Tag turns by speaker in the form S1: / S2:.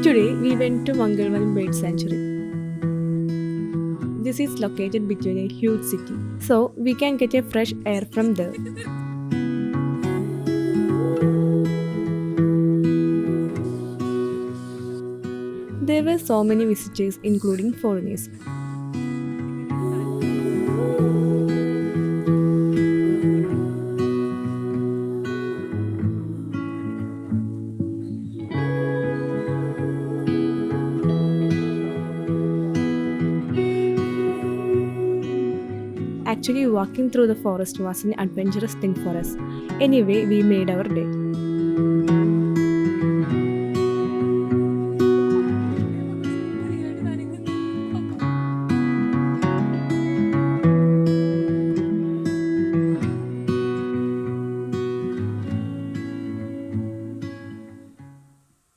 S1: Today, we went to Mangalvaram Bird Sanctuary. This is located between a huge city, so we can get a fresh air from there. There were so many visitors, including foreigners. Actually, walking through the forest was an adventurous thing for us. Anyway, we made our day.